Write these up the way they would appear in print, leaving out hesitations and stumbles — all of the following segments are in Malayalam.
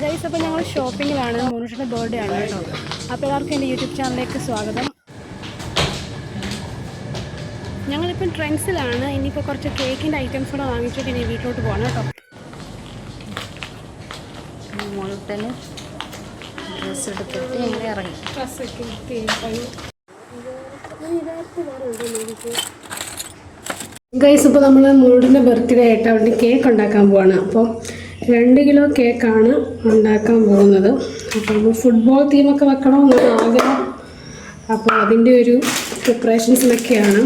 ഗൈസ്, അപ്പോൾ ഞങ്ങൾ ഷോപ്പിങ്ങിലാണ്. മോനുഷിൻ്റെ ബർത്ത്ഡേ ആണ് കേട്ടോ. അപ്പോൾ എല്ലാവർക്കും എൻ്റെ യൂട്യൂബ് ചാനലിലേക്ക് സ്വാഗതം. ഞങ്ങളിപ്പം ട്രെൻഡ്സിലാണ്. ഇനിയിപ്പോൾ കുറച്ച് കേക്കിൻ്റെ ഐറ്റംസ് കൂടെ വാങ്ങിച്ചിട്ട് ഇനി വീട്ടിലോട്ട് പോകണം കേട്ടോ. മോളിട്ടന് ഡ്രസ്സ് എടുത്തിട്ട് ഞങ്ങൾ ഇറങ്ങി. ഗൈസ്, ഇപ്പോൾ നമ്മൾ മോളുടെ ബർത്ത്ഡേ ആയിട്ട് അവിടെ കേക്ക് ഉണ്ടാക്കാൻ പോവാണ്. അപ്പോൾ 2 കിലോ കേക്കാണ് ഉണ്ടാക്കാൻ പോകുന്നത്. അപ്പോൾ ഫുട്ബോൾ തീമൊക്കെ വെക്കണമെന്നാണ് ആഗ്രഹം. അപ്പോൾ അതിൻ്റെ ഒരു പ്രിപ്പറേഷൻസിലൊക്കെയാണ്.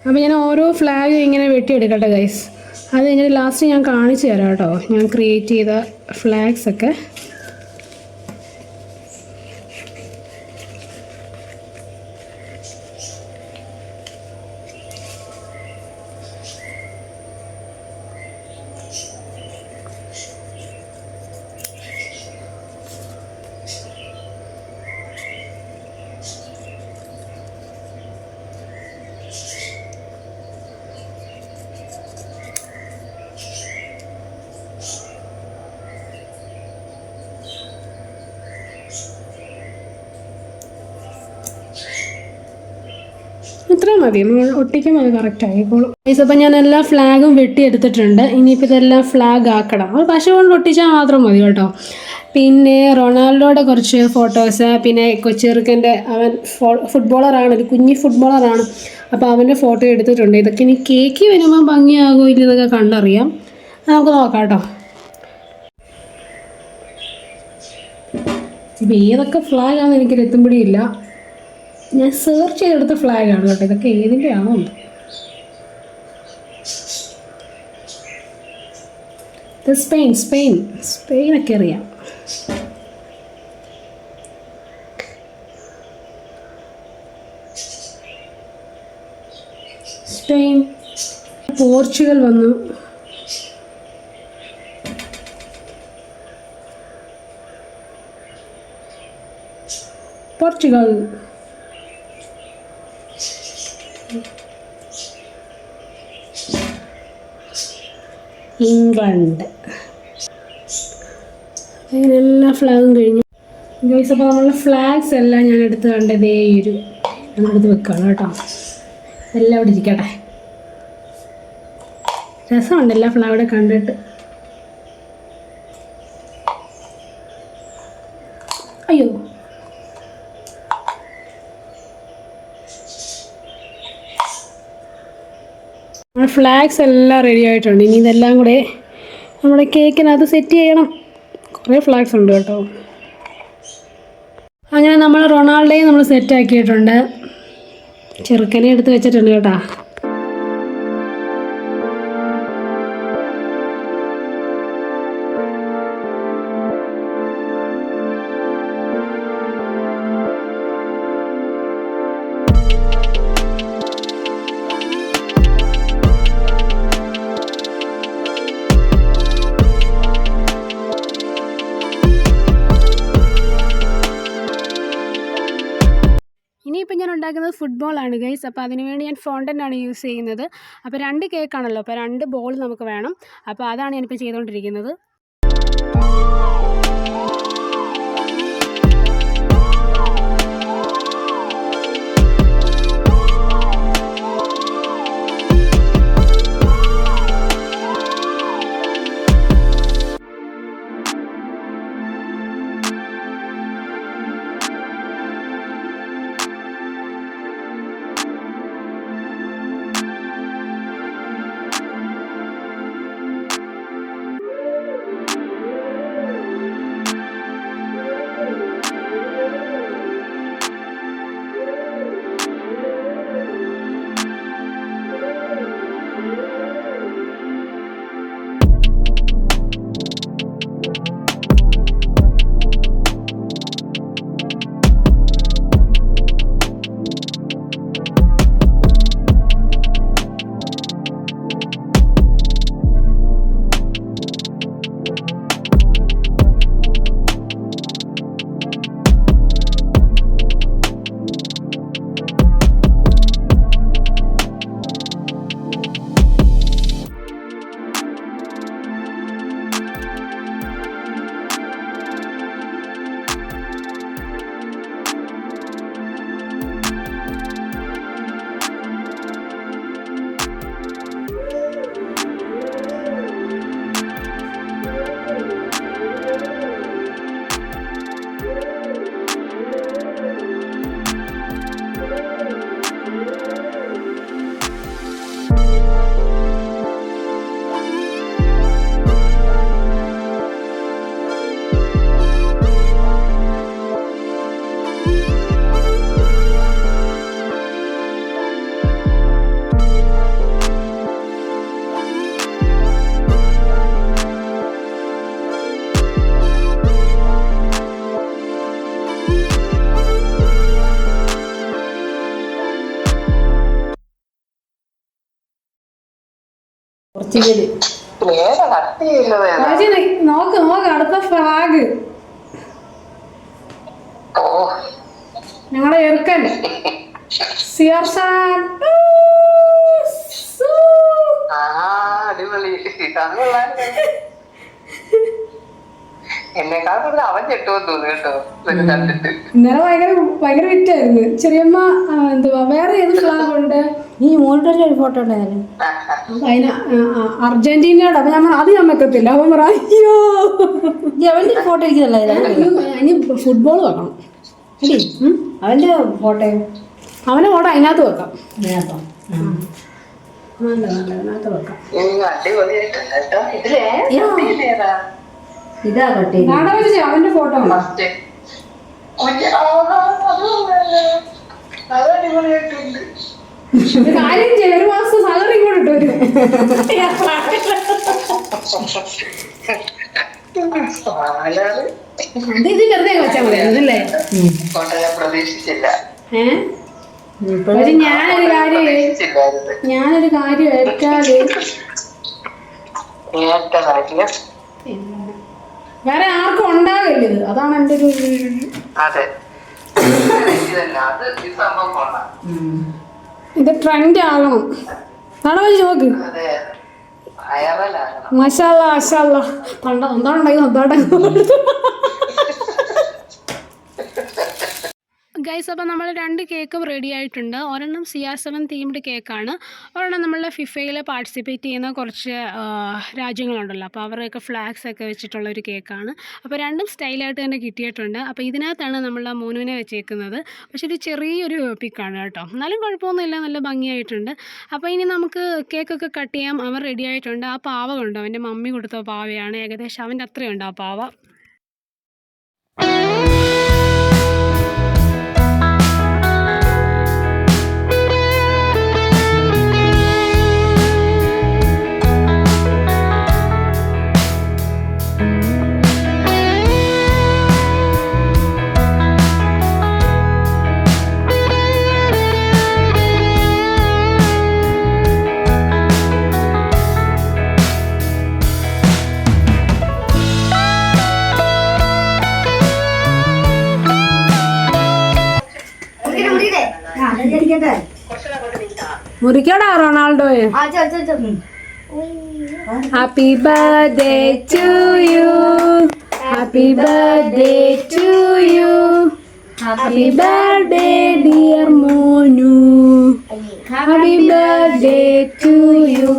അപ്പോൾ ഞാൻ ഓരോ ഫ്ലാഗും ഇങ്ങനെ വെട്ടിയെടുക്കട്ടെ ഗൈസ്. അത് കഴിഞ്ഞിട്ട് ലാസ്റ്റ് ഞാൻ കാണിച്ചു തരാം കേട്ടോ, ഞാൻ ക്രിയേറ്റ് ചെയ്ത ഫ്ലാഗ്സൊക്കെ. ഇത്രയും മതി, നമ്മൾ ഒട്ടിക്കുമ്പോൾ അത് കറക്റ്റ് ആയിക്കോളും. അപ്പം ഞാൻ എല്ലാ ഫ്ലാഗും വെട്ടിയെടുത്തിട്ടുണ്ട്. ഇനിയിപ്പോൾ ഇതെല്ലാം ഫ്ലാഗ് ആക്കണം. അത് പശ കൊണ്ട് ഒട്ടിച്ചാൽ മാത്രം മതി കേട്ടോ. പിന്നെ റൊണാൾഡോയുടെ കുറച്ച് ഫോട്ടോസ്, പിന്നെ കൊച്ചെറുക്കൻ്റെ അവൻ ഫുട്ബോളറാണ്, ഒരു കുഞ്ഞി ഫുട്ബോളറാണ്. അപ്പോൾ അവൻ്റെ ഫോട്ടോ എടുത്തിട്ടുണ്ട്. ഇതൊക്കെ ഇനി കേക്ക് വരുമ്പോൾ ഭംഗിയാകുമോ ഇല്ലെന്നൊക്കെ കണ്ടറിയാം. നമുക്ക് നോക്കാം കേട്ടോ. ഇപ്പം ഏതൊക്കെ ഫ്ലാഗാണെന്ന് എനിക്കൊരു എത്തുംപിടിയില്ല. ഞാൻ സെർച്ച് ചെയ്തെടുത്ത ഫ്ലാഗാണ് കേട്ടോ. ഇതൊക്കെ ഏതിൻ്റെ ആണോ? ഇത് സ്പെയിനൊക്കെ അറിയാം. സ്പെയിൻ, പോർച്ചുഗൽ വന്നു. Portugal, England. അങ്ങനെ എല്ലാ ഫ്ലാഗും കഴിഞ്ഞു ഗൈസ്. അപ്പോൾ നമ്മളുടെ ഫ്ലാഗ്സ് എല്ലാം ഞാൻ എടുത്ത് കണ്ടതേ ഒരു നമ്മളെടുത്ത് വെക്കുകയാണ് കേട്ടോ. എല്ലാം ഇവിടെ ഇരിക്കട്ടെ. രസമുണ്ട് എല്ലാ ഫ്ലാഗുടെ കണ്ടിട്ട്. അയ്യോ, നമ്മുടെ ഫ്ലാഗ്സ് എല്ലാം റെഡി ആയിട്ടുണ്ട്. ഇനി ഇതെല്ലാം കൂടെ നമ്മുടെ കേക്കിനകത്ത് സെറ്റ് ചെയ്യണം. കുറേ ഫ്ലാഗ്സ് ഉണ്ട് കേട്ടോ. അങ്ങനെ നമ്മൾ റൊണാൾഡോയെ നമ്മൾ സെറ്റ് ആക്കിയിട്ടുണ്ട്. ചെറുക്കനെ എടുത്ത് വെച്ചിട്ടുണ്ട് കേട്ടോ. ഇനിയിപ്പോൾ ഞാൻ ഉണ്ടാക്കുന്നത് ഫുട്ബോളാണ് ഗൈസ്. അപ്പോൾ അതിനുവേണ്ടി ഞാൻ ഫോണ്ടൻ്റാണ് യൂസ് ചെയ്യുന്നത്. അപ്പോൾ 2 കേക്കാണല്ലോ, അപ്പോൾ 2 ബോൾ നമുക്ക് വേണം. അപ്പോൾ അതാണ് ഞാനിപ്പോൾ ചെയ്തുകൊണ്ടിരിക്കുന്നത്. നോക്ക് നോക്ക് അടുത്ത ഫ്ലാഗ് ഞങ്ങളുടെ എറുക്കൻ സിയർസാൻ. എന്നെക്കാൾ കൂടുതൽ അവൻ ചെട്ടുമെന്ന് തോന്നുന്നു കേട്ടോ ഇത് കണ്ടിട്ട്. ഇന്നലെ ഭയങ്കര വിറ്റായിരുന്നു. ചെറിയമ്മ എന്തുവാ വേറെ ഏത് ഫ്ലാഗ് ഉണ്ട്? ഈ മോളുടെ ഒരു ഫോട്ടോ ഉണ്ടായിരുന്നു അതിന് അർജന്റീനയുടെ. അപ്പൊ ഞാൻ അത് ഞാൻ വെക്കത്തില്ല. അവൻ പറ അയ്യോ അവന്റെ ഫോട്ടോ ഇരിക്കുന്നല്ല ഇനി ഫുട്ബോൾ വെക്കണം. അവന്റെ ഫോട്ടോ അവനെ ഫോട്ടോ അതിനകത്ത് വെക്കാം. ഇതിനകത്തോ? നല്ല അതിനകത്ത് വെക്കാം. അടിപൊളിയായിട്ടുണ്ട് കേട്ടോ. ഇതിലേ ഇതിലേതാ? ഇതാ കട്ടി നാടക വെച്ച് അവന്റെ ഫോട്ടോ ഉണ്ട്. ഫസ്റ്റ് അത് അടിപൊളിയായിട്ടുണ്ട്. ഒരു കാര്യം ചെയ്യും, ഒരു മാസം സാലറി കൂടെ ഇട്ടു വരും. ഇത് വെറുതെ വെച്ചാൽ മതി അതല്ലേ? ഞാൻ പ്രതീക്ഷിച്ചില്ല. പക്ഷെ ഞാനൊരു കാര്യം ഏറ്റാല് വേറെ ആർക്കും ഉണ്ടാകില്ല ഇത്. അതാണ് എൻ്റെ ഒരു അതെ അത് ഈ സംഭവം കൊള്ളാം. ഇത് ട്രെൻഡ് ആകണം. നാളെ വെച്ച് നോക്ക്. അതെ വൈറലാകണം. മഷാല്ല മഷാല്ല എന്താണുണ്ടായി സന്തോട്ടെ ഗൈസ്. അപ്പോൾ നമ്മൾ 2 കേക്കും റെഡി ആയിട്ടുണ്ട്. ഒരെണ്ണം CR7 തീംഡ് കേക്കാണ്. ഒരെണ്ണം നമ്മൾ ഫിഫയിൽ പാർട്ടിസിപ്പേറ്റ് ചെയ്യുന്ന കുറച്ച് രാജ്യങ്ങളുണ്ടല്ലോ, അപ്പോൾ അവരുടെയൊക്കെ ഫ്ലാഗ്സ് ഒക്കെ വെച്ചിട്ടുള്ള ഒരു കേക്കാണ്. അപ്പോൾ രണ്ടും സ്റ്റൈലായിട്ട് തന്നെ കിട്ടിയിട്ടുണ്ട്. അപ്പോൾ ഇതിനകത്താണ് നമ്മൾ ആ മോനുവിനെ വെച്ചേക്കുന്നത്. പക്ഷേ ഇത് ചെറിയൊരു പിക്കാണ് കേട്ടോ, എന്നാലും കുഴപ്പമൊന്നുമില്ല, നല്ല ഭംഗിയായിട്ടുണ്ട്. അപ്പോൾ ഇനി നമുക്ക് കേക്കൊക്കെ കട്ട് ചെയ്യാം. അവൻ റെഡി ആയിട്ടുണ്ട്. ആ പാവ കണ്ടോ, അവൻ്റെ മമ്മി കൊടുത്ത പാവയാണ്. ഏകദേശം അവൻ്റെ അത്രയുണ്ട് ആ പാവ. മുറിക്കടാ റൊണാൾഡോയെ. Happy birthday to you, happy birthday to you, happy birthday dear Monu, happy birthday to you.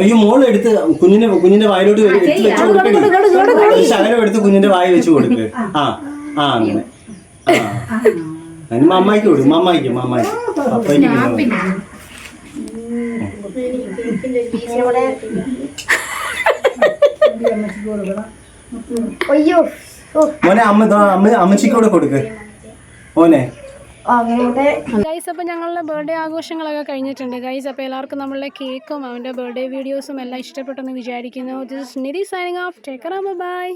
ഈ മോള് എടുത്ത് കുഞ്ഞിന്റെ വായിലോട്ട് ശകലം എടുത്ത് കുഞ്ഞിന്റെ വായി വെച്ച് കൊടുക്ക്. അങ്ങനെ അതിന് മമ്മായിക്ക് കൊടുക്കും. മമ്മായിക്ക് അപ്പയ്ക്ക് മോനെ അമ്മച്ചിക്ക് കൂടെ കൊടുക്ക് മോനെ. ഗൈസ്, അപ്പോൾ ഞങ്ങളുടെ ബർത്ത്ഡേ ആഘോഷങ്ങളൊക്കെ കഴിഞ്ഞിട്ടുണ്ട് ഗൈസ്. അപ്പോൾ എല്ലാവർക്കും നമ്മളുടെ കേക്കും അവൻ്റെ ബർത്ത്ഡേ വീഡിയോസും എല്ലാം ഇഷ്ടപ്പെട്ടെന്ന് വിചാരിക്കുന്നു. This is Nidhi signing off. Take care, by.